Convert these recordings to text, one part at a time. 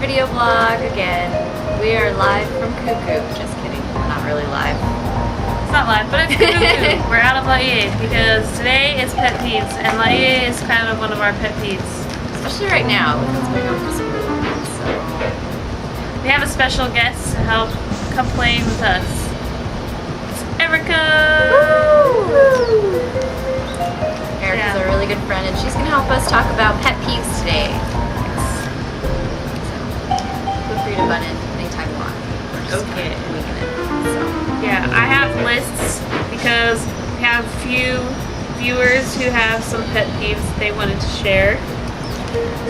video vlog again. We are live from Cuckoo. Just kidding, we're not really live. It's not live, but it's Cuckoo. We're out of Laie because today is Pet Peeves, and Laie is kind of one of our pet peeves. Especially right now with what's going on with school. So we have a special guest to help come play with us. It's Erica! Woo! Erica's a really good friend, and she's going to help us talk about pet peeves today. Feel free to butt in anytime you want. Okay. Yeah, I have lists because we have a few viewers who have some pet peeves they wanted to share.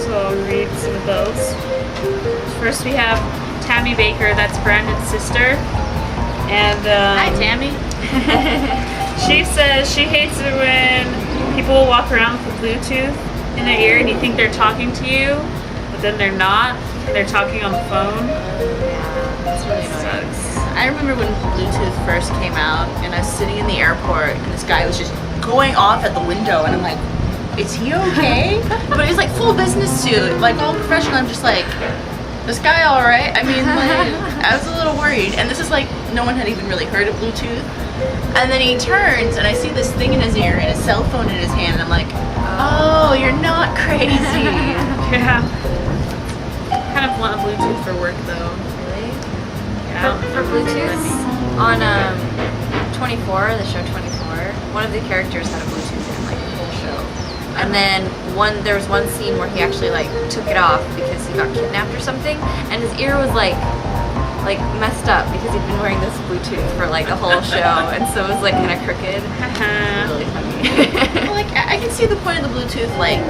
So I'll read some of those. First we have Tammy Baker, that's Brandon's sister. And hi Tammy. She says she hates it when people will walk around with Bluetooth in their ear and you think they're talking to you, but then they're not. They're talking on the phone. Yeah, that's really annoying. I remember when Bluetooth first came out and I was sitting in the airport and this guy was just going off at the window and I'm like, is he okay? But it was like full business suit, like all professional. I'm just like, this guy all right? I mean, like, I was a little worried. And this is like, no one had even really heard of Bluetooth. And then he turns and I see this thing in his ear and his cell phone in his hand and I'm like, oh, you're not crazy. Yeah. Kind of want Bluetooth for work though. Really? Yeah. For Bluetooth, on 24, the show 24, one of the characters had a Bluetooth in like the whole show. And then there was one scene where he actually like took it off because he got kidnapped or something, and his ear was like messed up because he'd been wearing this Bluetooth for like the whole show, and so it was like kind of crooked. Really funny. Well, like I can see the point of the Bluetooth, like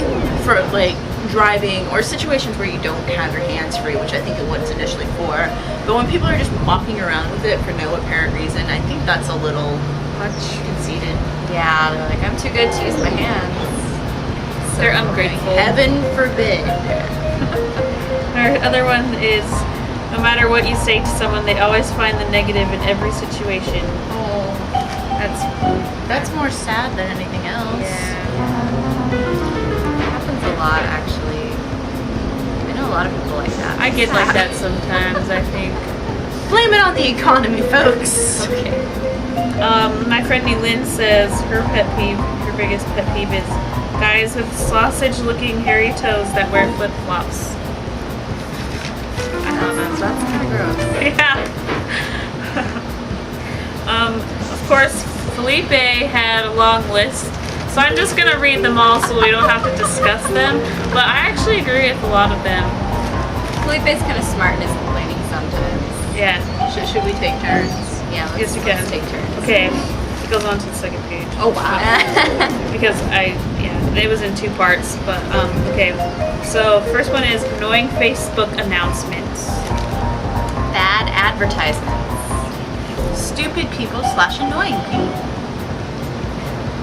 for like driving or situations where you don't have your hands free, which I think is what it's initially for. But when people are just walking around with it for no apparent reason, I think that's a little much conceited. Yeah, they're like, I'm too good to use my hands. So They're ungrateful. Heaven forbid. Our other one is, no matter what you say to someone, they always find the negative in every situation. Oh, that's more sad than anything else. Yeah. Happens a lot, actually. I know a lot of people like that. I get like that sometimes, I think. Blame it on the economy, folks. Okay. My friend Lynn says her biggest pet peeve is guys with sausage-looking hairy toes that wear flip-flops. I don't know. That's kind of gross. Yeah. Of course, Felipe had a long list. So I'm just going to read them all so we don't have to discuss them. But I actually agree with a lot of them. Felipe's kind of smart and is complaining sometimes. Yeah. Should we take turns? Yeah, Yes, we can. let's take turns. Okay. It goes on to the second page. Oh, wow. Because it was in two parts. But, okay. So first one is annoying Facebook announcements. Bad advertisements. Stupid people / annoying people.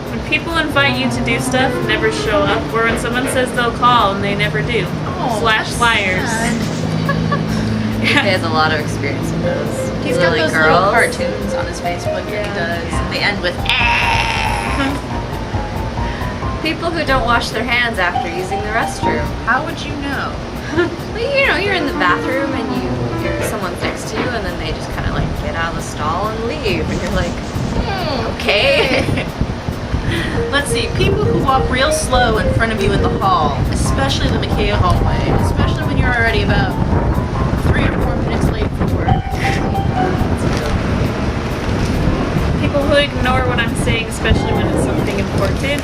When people invite you to do stuff, never show up, or when someone says they'll call and they never do. Oh, / liars. He has a lot of experience with those. He's got Lily those girls. little cartoons on his Facebook that he does. Yeah. They end with People who don't wash their hands after using the restroom. How would you know? Well, you know, you're in the bathroom and someone's next to you, and then they just kind of like get out of the stall and leave, and you're like, okay. Let's see. People who walk real slow in front of you in the hall, especially the McKay hallway, especially when you're already about 3 or 4 minutes late for work. People who ignore what I'm saying, especially when it's something important.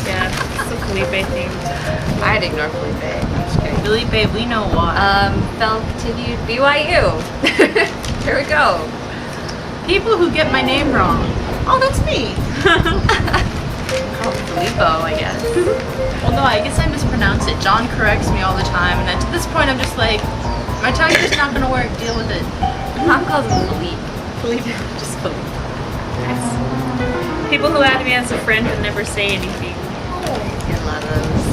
Yeah, it's a Felipe thing. I'd ignore Felipe. I'm just kidding. Felipe, we know why. Film continued. BYU. Here we go. People who get my name wrong. Oh, that's me. Oh, Filippo, I guess. Well, no, I guess I mispronounce it. John corrects me all the time, and to this point, I'm just like, my tongue's just not gonna work. Deal with it. Mom calls him Philippe. Felipe. Just Philippe. Nice. People who add me as a friend but never say anything. I love those.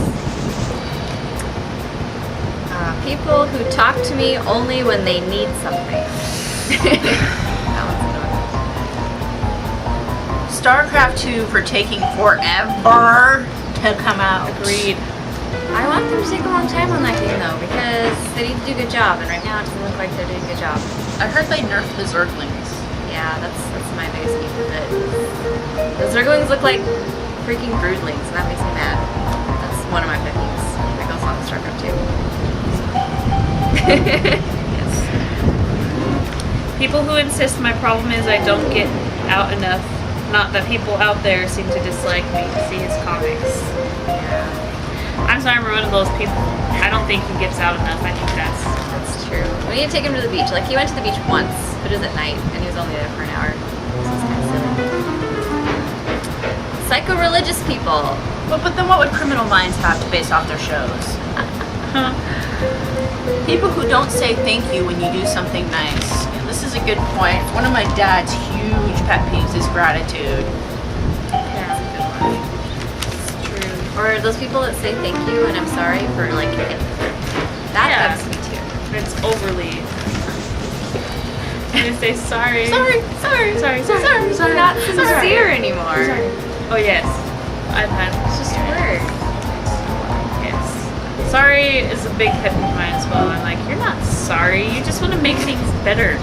People who talk to me only when they need something. That one's annoying. StarCraft 2 for taking forever to come out. Agreed. I want them to take a long time on that game though, because they need to do a good job, and right now it doesn't look like they're doing a good job. I heard they nerfed the Zerglings. Yeah, that's my biggest beef with it. The Zerglings look like freaking broodlings, and that makes me mad. That's one of my pet peeves. That goes along with StarCraft too. Yes. People who insist my problem is I don't get out enough. Not that people out there seem to dislike me to see his comics. Yeah. I'm sorry, I'm one of those people. I don't think he gets out enough. I think that's True. We need to take him to the beach. Like, he went to the beach once, but it was at night, and he was only there for an hour. So it's kind of silly. Psycho-religious people. But then what would Criminal Minds have to base off their shows? People who don't say thank you when you do something nice. And this is a good point. One of my dad's huge pet peeves is gratitude. Yeah, that's a good one. It's true. Or those people that say thank you and I'm sorry for, like, that Yeah. bugs me too. it's overly. They say sorry. Sorry. Not sincere anymore. Sorry. Oh yes, I've had. It's just a word. Yes. Sorry is a big pet peeve of mine as well. I'm like, you're not sorry. You just want to make things better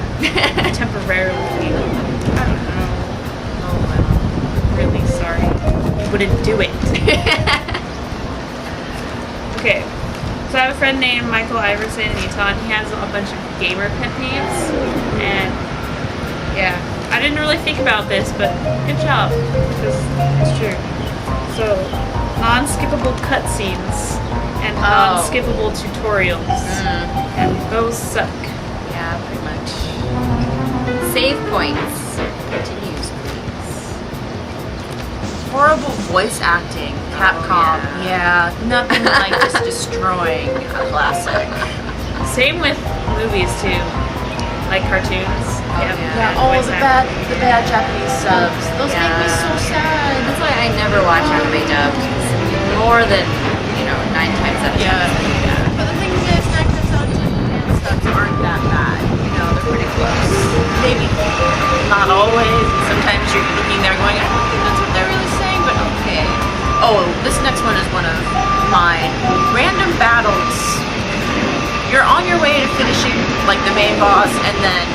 temporarily. I don't know. Oh, well. Really sorry. Wouldn't do it. Okay. So I have a friend named Michael Iverson in Utah, and he has a bunch of gamer pet peeves. And yeah, I didn't really think about this, but good job, because it's true. So, non-skippable cutscenes and non-skippable tutorials. And those suck. Yeah, pretty much. Save points. Continues, please. Horrible voice acting. Capcom. Yeah, nothing like just destroying a classic. Same with movies too, like cartoons. Yeah, the bad Japanese subs. Those make me so sad. That's why I never watch anime dubbed. More than, 9 times out of 10. Yeah. But the thing is, 9 times out of 10 Japan subs aren't that bad. They're pretty close. Maybe not always. Sometimes you're looking there going, I don't think that's what they're really saying, but okay. Oh, this next one is one of mine. Random battles. You're on your way to finishing like the main boss, and then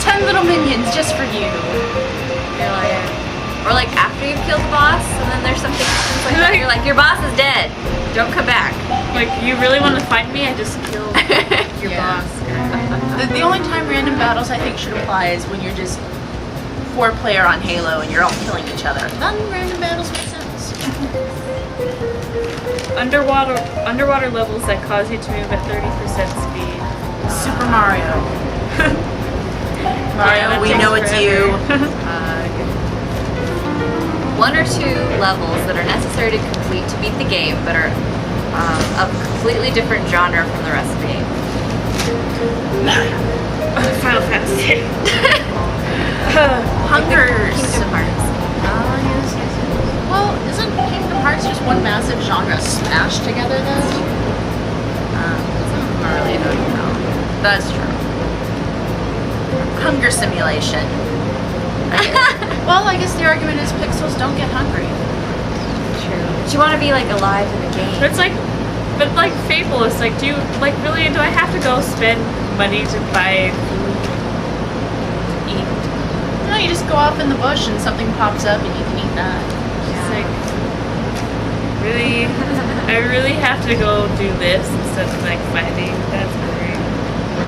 10 little minions just for you. You're like, or like after you've killed the boss, and then there's something happens like that. You're like, your boss is dead. Don't come back. Like, you really want to fight me? I just killed your boss. The only time random battles I think should apply is when you're just 4-player on Halo and you're all killing each other. Then random battles make sense. Underwater levels that cause you to move at 30% speed. Super Mario. Mario, that we takes know it's you. One or two levels that are necessary to complete to beat the game, but are of a completely different genre from the rest of the game. Final Fantasy. Hungers. Kingdom Hearts. Yes. Well, isn't Kingdom Hearts just one massive genre smashed together though? Some of them are really about, That's true. Hunger simulation. Well, I guess the argument is pixels don't get hungry. True. But you want to be like alive in the game. But it's like, Fable is like, do you, like, really, do I have to go spend money to buy food to eat? No, you just go off in the bush and something pops up and you can eat that. It's like, really, I really have to go do this instead of like fighting